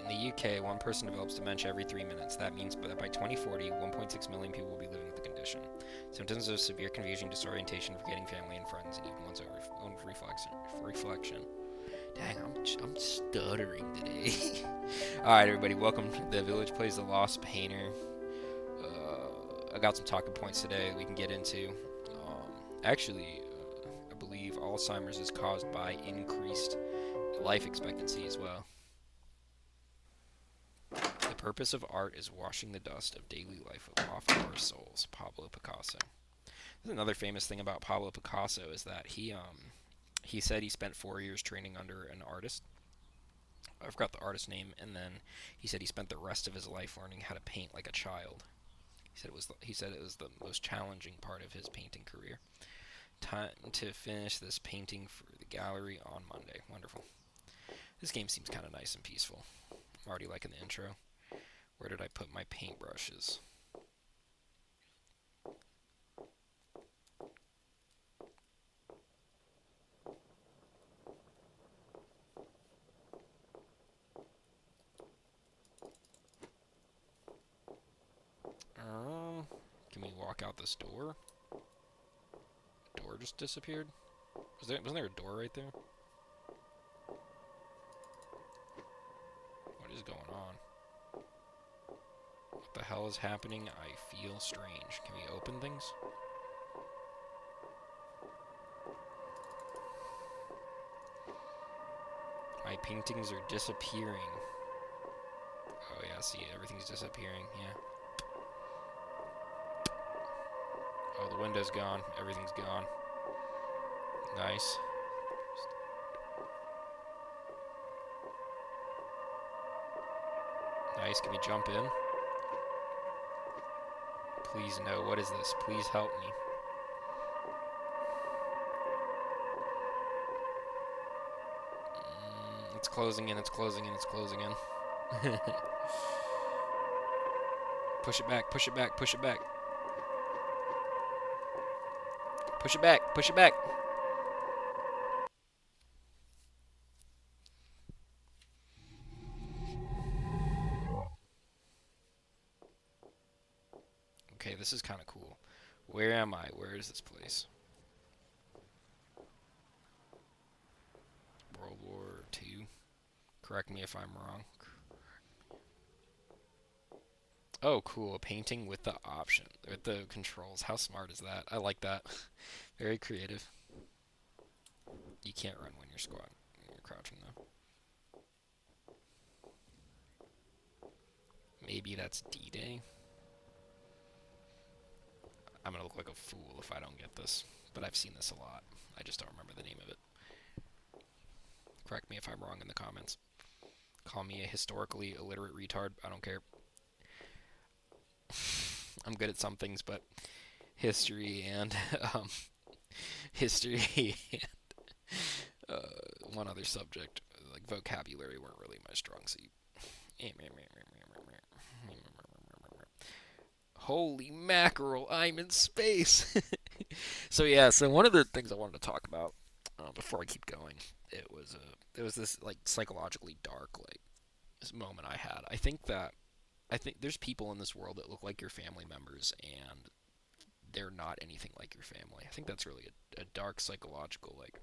In the UK, one person develops dementia every 3 minutes. That means that by 2040, 1.6 million people will be living with the condition. Symptoms of severe confusion, disorientation, forgetting family and friends, and even one's own reflection. Dang, I'm stuttering today. Alright, everybody, welcome to The Village Plays the Lost Painter. I got some talking points today we can get into. Actually, I believe Alzheimer's is caused by increased life expectancy as well. The purpose of art is washing the dust of daily life off our souls. Pablo Picasso. There's another famous thing about Pablo Picasso is that he said he spent 4 years training under an artist. I forgot the artist's name, and then he said he spent the rest of his life learning how to paint like a child. He said it was the most challenging part of his painting career. Time to finish this painting for the gallery on Monday. Wonderful. This game seems kind of nice and peaceful. I'm already liking the intro. Where did I put my paintbrushes? Can we walk out this door? Door just disappeared? Wasn't there a door right there? What is going on? What the hell is happening? I feel strange. Can we open things? My paintings are disappearing. Oh yeah, see, everything's disappearing, yeah. Oh, the window's gone. Everything's gone. Nice. Nice, can we jump in? Please no, what is this? Please help me. It's closing in, it's closing in, it's closing in. Push it back, push it back, push it back. Push it back, push it back. Okay, this is kind of cool. Where am I? Where is this place? World War II. Correct me if I'm wrong. Oh, cool. A painting with the option, with the controls. How smart is that? I like that. Very creative. You can't run when you're squatting. When you're crouching, though. Maybe that's D-Day. I'm gonna look like a fool if I don't get this, but I've seen this a lot. I just don't remember the name of it. Correct me if I'm wrong in the comments. Call me a historically illiterate retard. I don't care. I'm good at some things, but history and history and one other subject, like vocabulary, weren't really my strong suit. Holy mackerel! I'm in space. So one of the things I wanted to talk about before I keep going, it was this like psychologically dark like this moment I had. I think there's people in this world that look like your family members and they're not anything like your family. I think that's really a dark psychological like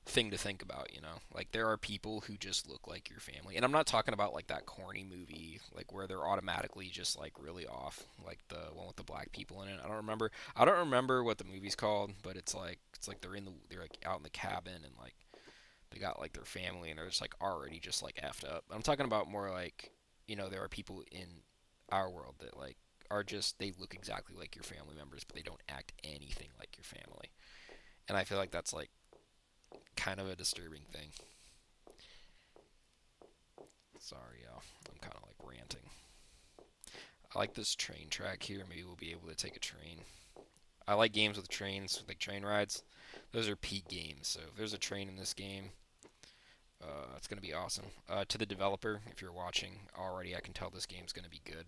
thing to think about, you know? Like there are people who just look like your family. And I'm not talking about like that corny movie like where they're automatically just like really off, like the one with the black people in it. I don't remember what the movie's called, but it's like they're like out in the cabin and like they got like their family and they're just like already just like effed up. I'm talking about more like, you know, there are people in our world that like are just they look exactly like your family members, but they don't act anything like your family. And I feel like that's like kind of a disturbing thing. Sorry, y'all. I'm kind of like ranting. I like this train track here. Maybe we'll be able to take a train. I like games with trains, like train rides. Those are peak games. So if there's a train in this game, it's gonna be awesome. To the developer, if you're watching already, I can tell this game's gonna be good.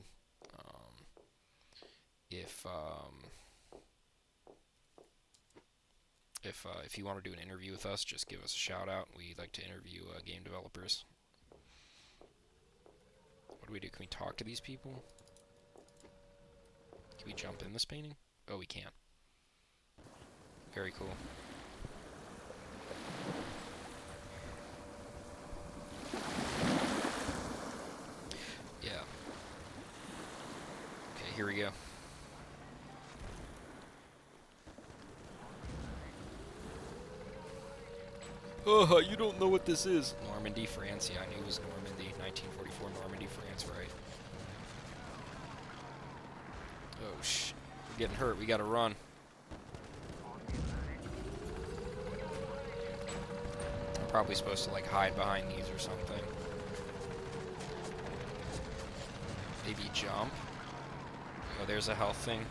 Um, if if you want to do an interview with us, just give us a shout out. We like to interview game developers. What do we do? Can we talk to these people? Can we jump in this painting? Oh, we can. Very cool. Yeah. Okay, here we go. Oh, you don't know what this is. Normandy, France. Yeah, I knew it was Normandy. 1944 Normandy, France, right. Oh, shh. We're getting hurt. We gotta run. I'm probably supposed to, like, hide behind these or something. Maybe jump. Oh, there's a health thing.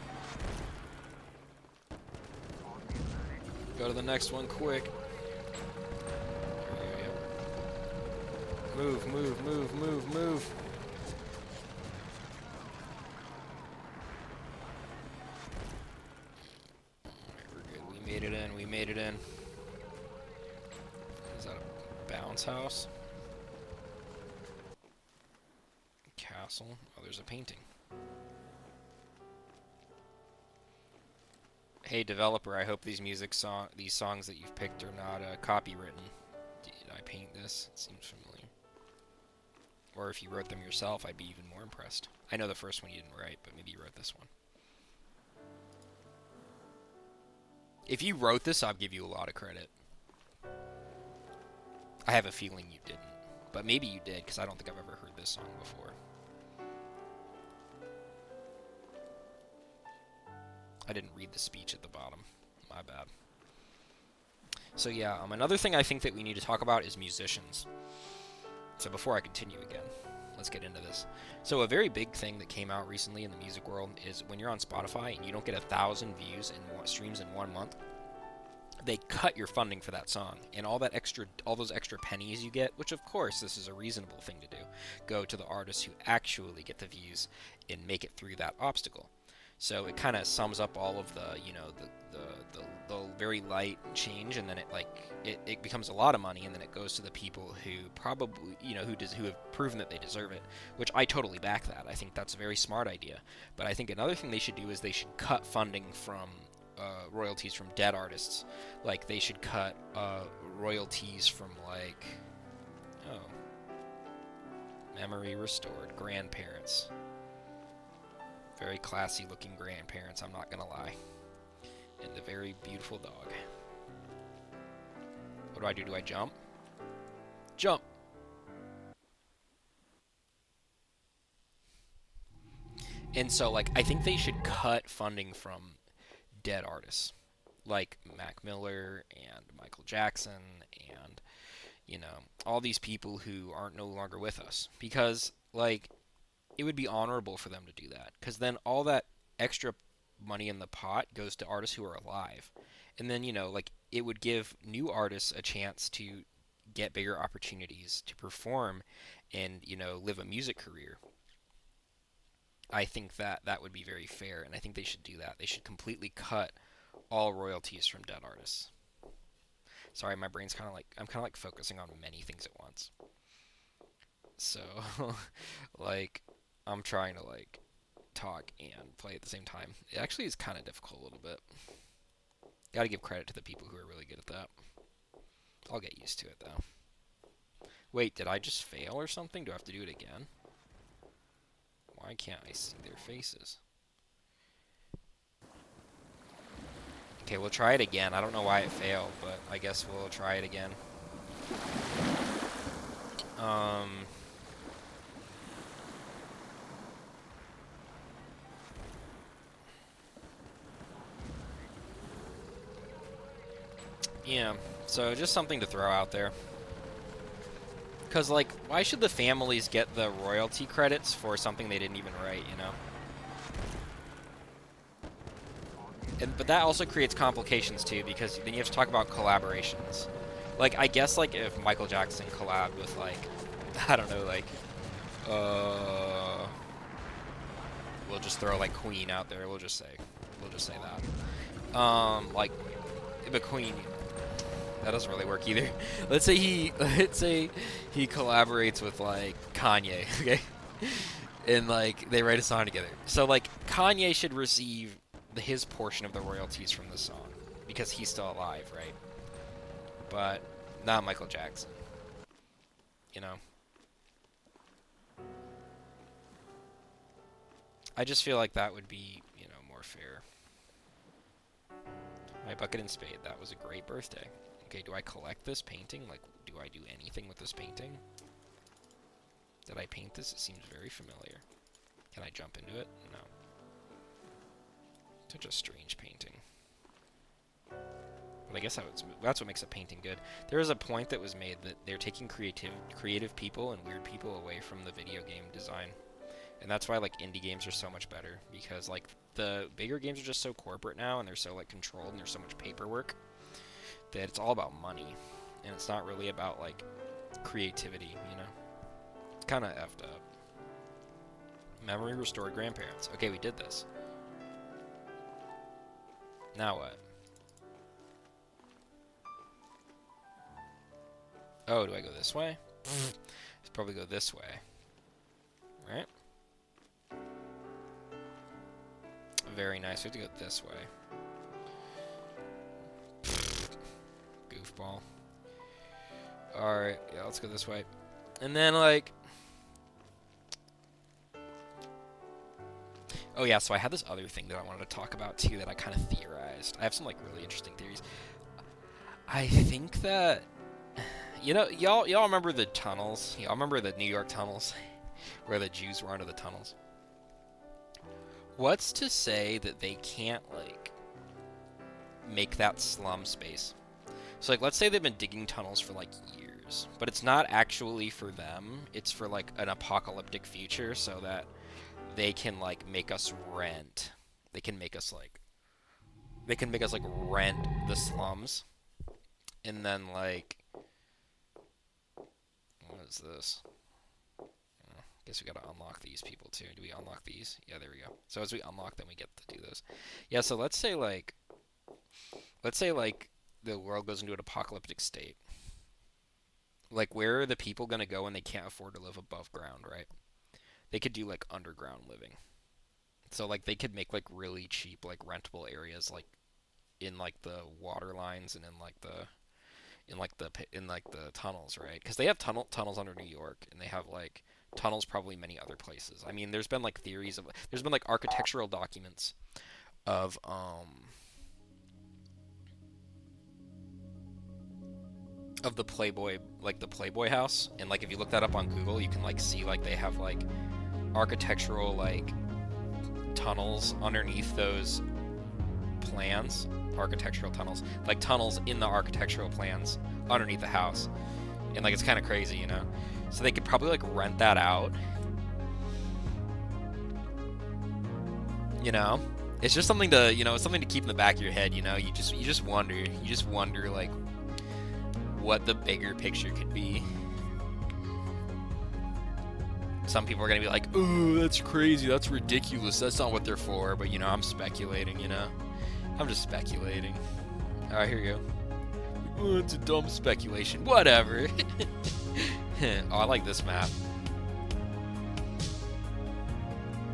Go to the next one, quick. Move, move, move, move, move. Alright, we're good. We made it in, we made it in. Is that a bounce house? Castle. Oh, there's a painting. Hey developer, I hope these songs that you've picked are not copywritten. Did I paint this? It seems familiar. Or if you wrote them yourself, I'd be even more impressed. I know the first one you didn't write, but maybe you wrote this one. If you wrote this, I'll give you a lot of credit. I have a feeling you didn't. But maybe you did, because I don't think I've ever heard this song before. I didn't read the speech at the bottom. My bad. So yeah, another thing I think that we need to talk about is musicians. So before I continue again, let's get into this. So a very big thing that came out recently in the music world is when you're on Spotify and you don't get 1,000 views and streams in 1 month, they cut your funding for that song, and all those extra pennies you get, which of course this is a reasonable thing to do, go to the artists who actually get the views and make it through that obstacle. So it kind of sums up all of the, you know, the very light change, and then it becomes a lot of money, and then it goes to the people who probably, you know, who have proven that they deserve it, which I totally back that. I think that's a very smart idea. But I think another thing they should do is they should cut funding from royalties from dead artists. Like they should cut royalties from like, memory restored, grandparents. Very classy looking grandparents, I'm not gonna lie. And a very beautiful dog. What do I do? Do I jump? Jump! And so, like, I think they should cut funding from dead artists. Like Mac Miller and Michael Jackson and, you know, all these people who aren't no longer with us. Because, like, it would be honorable for them to do that, because then all that extra money in the pot goes to artists who are alive, and then, you know, like, it would give new artists a chance to get bigger opportunities to perform and, you know, live a music career. I think that that would be very fair, and I think they should do that. They should completely cut all royalties from dead artists. Sorry, my brain's kind of like, I'm kind of like focusing on many things at once. So, like, I'm trying to, like, talk and play at the same time. It actually is kind of difficult a little bit. Gotta give credit to the people who are really good at that. I'll get used to it, though. Wait, did I just fail or something? Do I have to do it again? Why can't I see their faces? Okay, we'll try it again. I don't know why it failed, but I guess we'll try it again. Yeah, so just something to throw out there. Because, like, why should the families get the royalty credits for something they didn't even write, you know? But that also creates complications, too, because then you have to talk about collaborations. Like, I guess, like, if Michael Jackson collabed with, like, I don't know, like, we'll just throw, like, Queen out there, we'll just say that. Like, but Queen, that doesn't really work either. Let's say he collaborates with, like, Kanye, okay? And like they write a song together. So like Kanye should receive his portion of the royalties from the song because he's still alive, right? But not Michael Jackson. You know, I just feel like that would be more fair. My bucket and spade. That was a great birthday. Okay, do I collect this painting? Like, do I do anything with this painting? Did I paint this? It seems very familiar. Can I jump into it? No. Such a strange painting. But I guess that's what makes a painting good. There was a point that was made that they're taking creative people and weird people away from the video game design. And that's why like indie games are so much better because like the bigger games are just so corporate now and they're so like controlled and there's so much paperwork that it's all about money and it's not really about like creativity, It's kind of effed up. Memory restored grandparents. Okay, we did this. Now what? Oh, do I go this way? Let's probably go this way. Right? Very nice. We have to go this way. Goofball. Alright, yeah, let's go this way. And then, like... Oh, yeah, so I had this other thing that I wanted to talk about, too, that I kind of theorized. I have some, like, really interesting theories. I think that... y'all remember the tunnels? Y'all remember the New York tunnels? Where the Jews were under the tunnels? What's to say that they can't, like, make that slum space? So, like, let's say they've been digging tunnels for, like, years. But it's not actually for them. It's for, like, an apocalyptic future so that they can, like, make us rent. They can make us, like, rent the slums. And then, like... What is this? Guess we gotta unlock these people too. Do we unlock these? Yeah, there we go. So as we unlock them, we get to do those. Yeah, so let's say like the world goes into an apocalyptic state. Like where are the people gonna go when they can't afford to live above ground, right? They could do like underground living. So like they could make like really cheap like rentable areas like in like the water lines and in like the tunnels, right? Because they have tunnels under New York, and they have like tunnels probably many other places. I mean, there's been like there's been like architectural documents of the Playboy house, and like if you look that up on Google, you can like see like they have like architectural like tunnels underneath those plans, architectural tunnels, like tunnels in the architectural plans underneath the house. And like it's kind of crazy, So they could probably like rent that out. It's just something to, it's something to keep in the back of your head, You just wonder like what the bigger picture could be. Some people are going to be like, "Oh, that's crazy. That's ridiculous. That's not what they're for." But, I'm speculating, I'm just speculating. All right, here you go. Oh, it's a dumb speculation. Whatever. Oh, I like this map.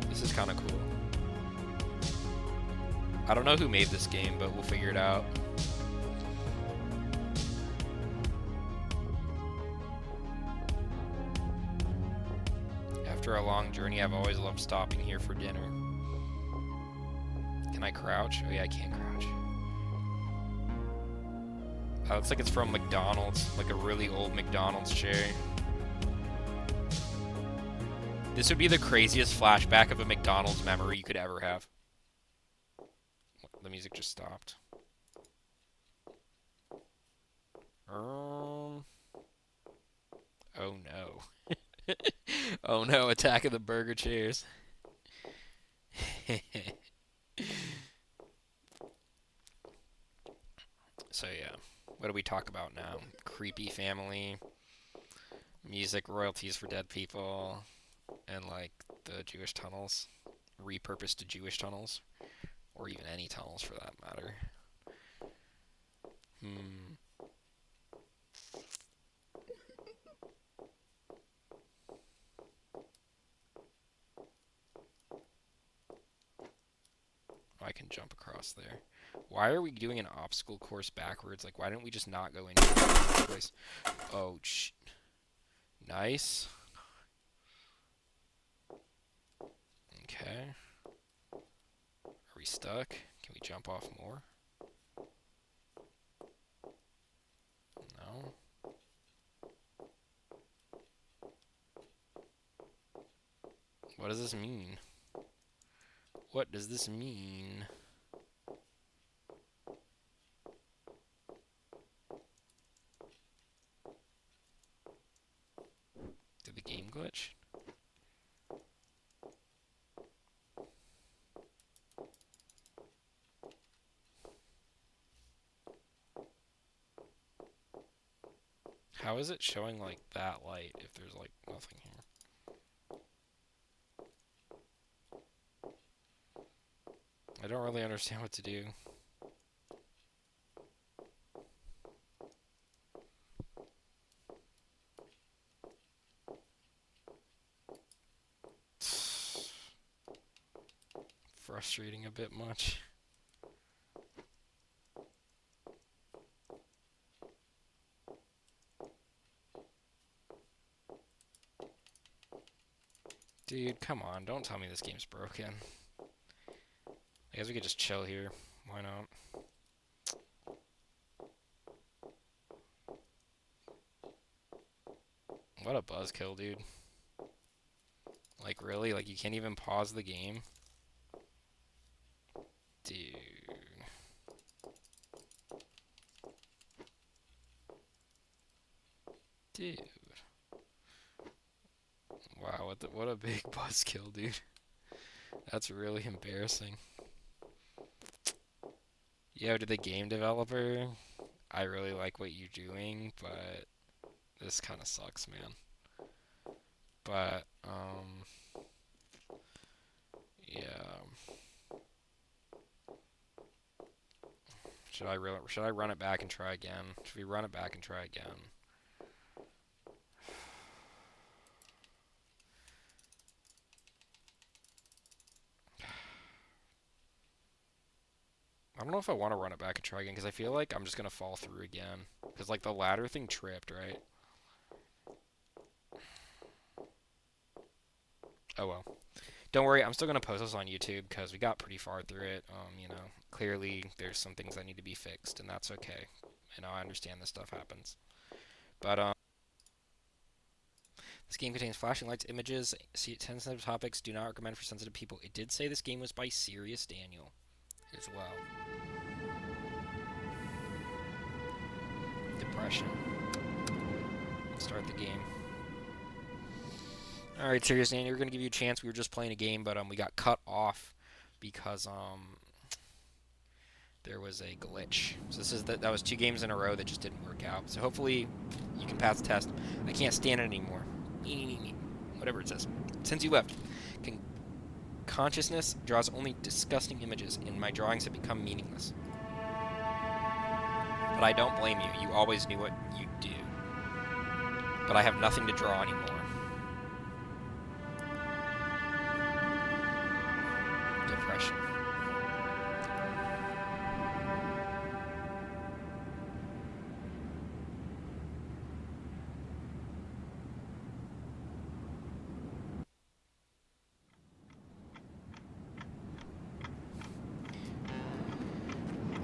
This is kind of cool. I don't know who made this game, but we'll figure it out. After a long journey, I've always loved stopping here for dinner. Can I crouch? Oh yeah, I can crouch. Oh, looks like it's from McDonald's, like a really old McDonald's chair. This would be the craziest flashback of a McDonald's memory you could ever have. The music just stopped. Oh no. Oh no, Attack of the Burger Chairs. So yeah, what do we talk about now? Creepy family, music royalties for dead people, and like the Jewish tunnels, repurposed to Jewish tunnels, or even any tunnels for that matter. can jump across there. Why are we doing an obstacle course backwards? Like, why didn't we just not go into the first place? Oh, nice. Okay. Are we stuck? Can we jump off more? No. What does this mean? What does this mean? Did the game glitch? How is it showing like that light if there's like nothing here? I don't really understand what to do. Frustrating a bit much. Dude, come on, don't tell me this game's broken. I guess we could just chill here. Why not? What a buzzkill, dude. Like, really? Like, you can't even pause the game? Dude. Dude. Wow, what a big buzzkill, dude. That's really embarrassing. Yo, to the game developer, I really like what you're doing, but this kind of sucks, man. But, yeah. Should I run it back and try again? Should we run it back and try again? I don't know if I want to run it back and try again, because I feel like I'm just going to fall through again. Because, like, the ladder thing tripped, right? Oh, well. Don't worry, I'm still going to post this on YouTube, because we got pretty far through it. You know, clearly there's some things that need to be fixed, and that's okay. You know, I understand this stuff happens. But, this game contains flashing lights, images, sensitive topics, do not recommend for sensitive people. It did say this game was by Serious Daniel as well. Depression. Start the game. Alright, Serious Daniel, we're going to give you a chance. We were just playing a game, but we got cut off because there was a glitch. So that was 2 games in a row that just didn't work out. So hopefully you can pass the test. I can't stand it anymore. Whatever it says. Since you left, consciousness draws only disgusting images, and my drawings have become meaningless. But I don't blame you. You always knew what you do. But I have nothing to draw anymore. Depression.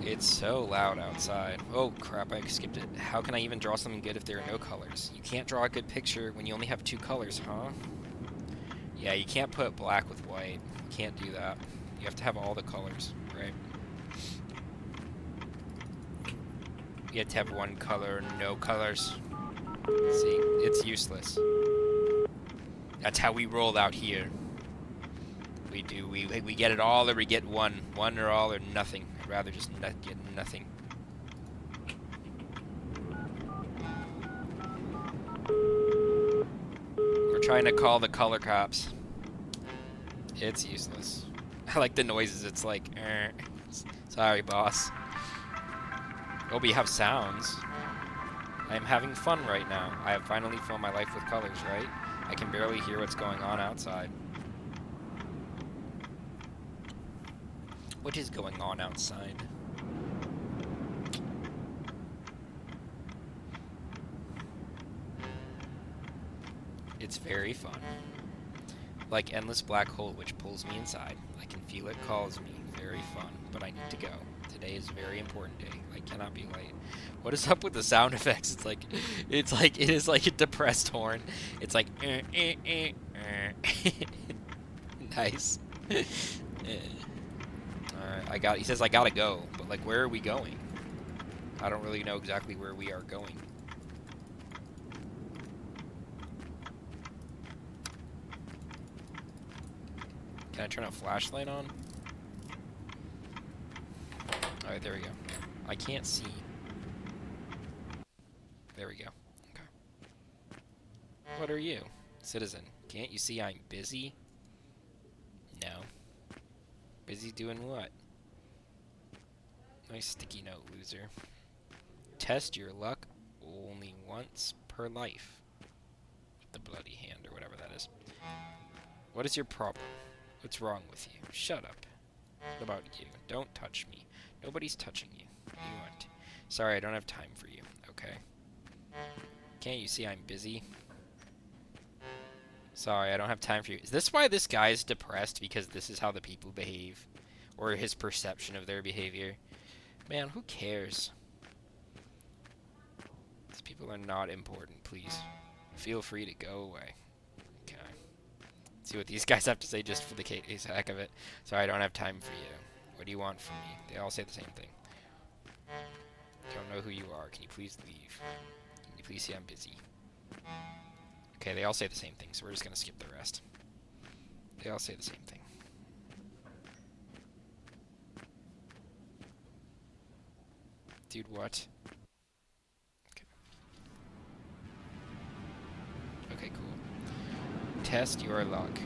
It's so loud outside. Oh crap, I skipped it. How can I even draw something good if there are no colors? You can't draw a good picture when you only have 2 colors, huh? Yeah, you can't put black with white. You can't do that. You have to have all the colors, right? You have to have 1 color, no colors. See, it's useless. That's how we roll out here. We get it all or we get one or all or nothing. I'd rather just get nothing. We're trying to call the color cops. It's useless. I like the noises. It's like, sorry, boss. Oh, we have sounds. I'm having fun right now. I have finally filled my life with colors, right? I can barely hear what's going on outside. What is going on outside? It's very fun. Like endless black hole which pulls me inside. I can feel it calls me. Very fun, but I need to go. Today is a very important day. I cannot be late. What is up with the sound effects? It is like a depressed horn. It's like nice. Alright, he says I gotta go, but like where are we going? I don't really know exactly where we are going. Can I turn a flashlight on? Alright, there we go. I can't see. There we go. Okay. What are you? Citizen, can't you see I'm busy? No. Busy doing what? Nice sticky note, loser. Test your luck only once per life. The bloody hand, or whatever that is. What is your problem? What's wrong with you? Shut up. What about you? Don't touch me. Nobody's touching you. You aren't. Sorry, I don't have time for you. Okay. Can't you see I'm busy? Sorry, I don't have time for you. Is this why this guy is depressed? Because this is how the people behave? Or his perception of their behavior? Man, who cares? These people are not important, please. Feel free to go away. Okay. Let's see what these guys have to say just for the heck of it. Sorry, I don't have time for you. What do you want from me? They all say the same thing. Don't know who you are. Can you please leave? Can you please see I'm busy? Okay, they all say the same thing, so we're just going to skip the rest. They all say the same thing. Dude, what? Okay. Okay, cool. Test your luck.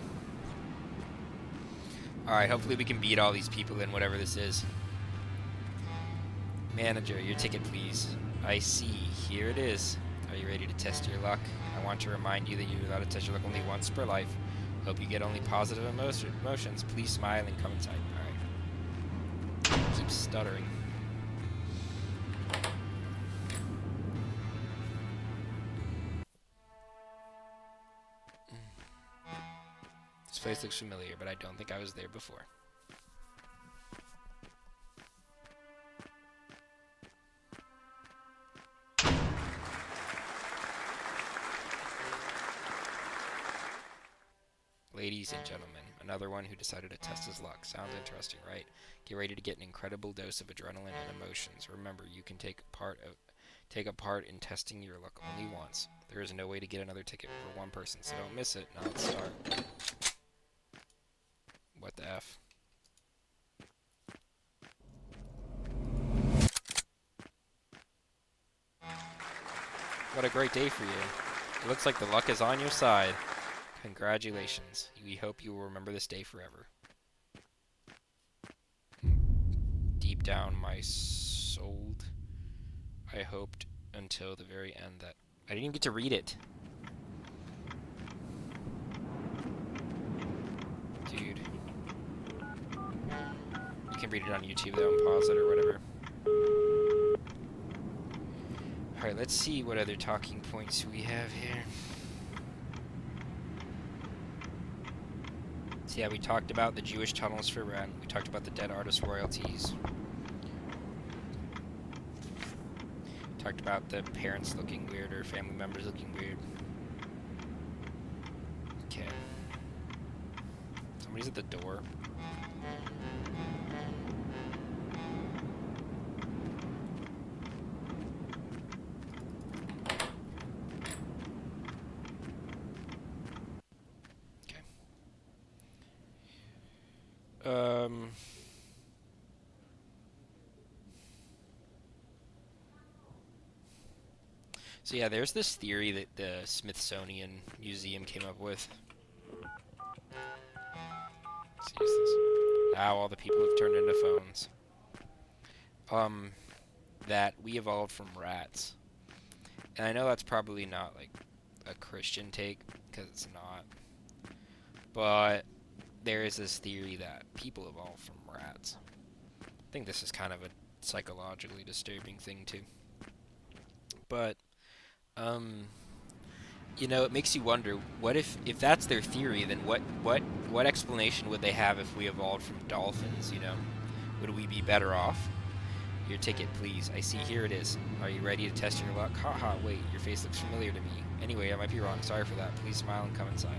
Alright, hopefully we can beat all these people in whatever this is. Manager, your ticket, please. I see. Here it is. Are you ready to test your luck? I want to remind you that you're allowed to test your luck only once per life. Hope you get only positive emotions. Please smile and come inside. Alright. Keep stuttering. This place looks familiar, but I don't think I was there before. Ladies and gentlemen, another one who decided to test his luck. Sounds interesting, right? Get ready to get an incredible dose of adrenaline and emotions. Remember, you can take a part in testing your luck only once. There is no way to get another ticket for one person, so don't miss it. Now let's start. What the F? What a great day for you. It looks like the luck is on your side. Congratulations. We hope you will remember this day forever. Deep down my soul, I hoped until the very end that... I didn't even get to read it. Dude. You can read it on YouTube though and pause it or whatever. Alright, let's see what other talking points we have here. So yeah, we talked about the Jewish tunnels for rent. We talked about the dead artist royalties. Talked about the parents looking weird or family members looking weird. Okay. Somebody's at the door. So yeah, there's this theory that the Smithsonian Museum came up with. Let's use this. Now all the people have turned into phones. That we evolved from rats. And I know that's probably not like a Christian take, because it's not. But there is this theory that people evolved from rats. think this is kind of a psychologically disturbing thing too. But um, it makes you wonder, what if that's their theory, then what explanation would they have if we evolved from dolphins, Would we be better off? Your ticket, please. I see, here it is. Are you ready to test your luck? Haha, wait, your face looks familiar to me. Anyway, I might be wrong. Sorry for that. Please smile and come inside.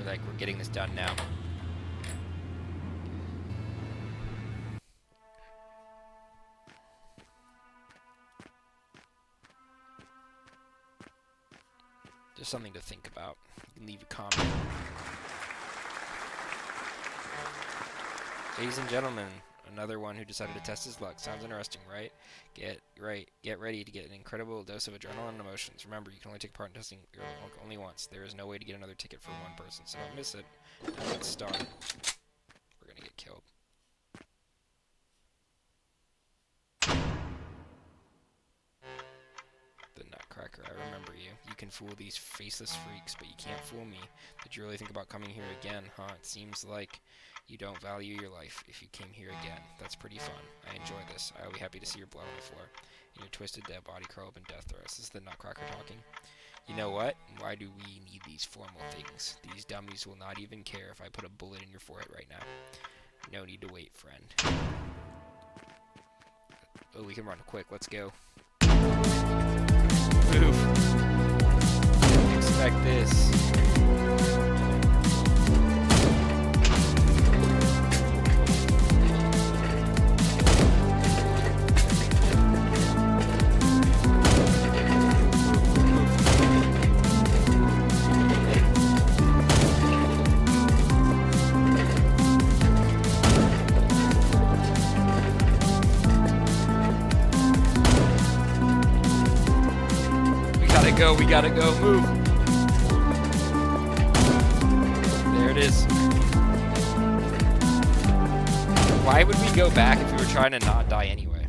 We're getting this done now. Just something to think about. You can leave a comment. Ladies and gentlemen, another one who decided to test his luck. Sounds interesting, right? Get ready to get an incredible dose of adrenaline and emotions. Remember, you can only take part in testing your luck only once. There is no way to get another ticket for one person, so don't miss it. Now let's start. We're gonna get killed. The Nutcracker, I remember you. You can fool these faceless freaks, but you can't fool me. Did you really think about coming here again, huh? It seems like you don't value your life if you came here again. That's pretty fun. I enjoy this. I'll be happy to see your blood on the floor and your twisted dead body curl up in death throes. This is the Nutcracker talking. You know what? Why do we need these formal things? These dummies will not even care if I put a bullet in your forehead right now. No need to wait, friend. Oh, we can run quick. Let's go. Move. Didn't expect this. We gotta go, move. There it is. Why would we go back if we were trying to not die anyway?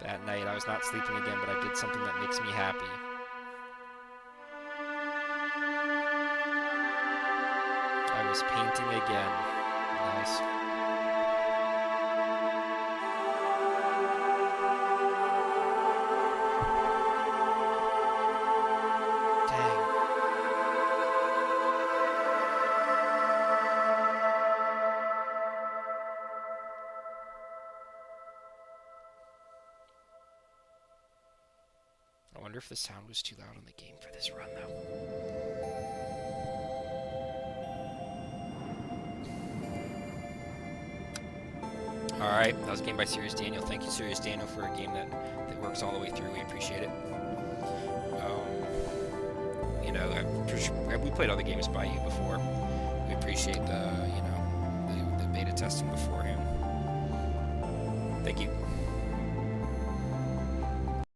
That night I was not sleeping again, but I did something that makes me happy. I was painting again. Nice. I wonder if the sound was too loud on the game for this run, though. Alright, that was a game by Serious Daniel. Thank you, Serious Daniel, for a game that works all the way through. We appreciate it. We played other games by you before. We appreciate the beta testing beforehand. Thank you.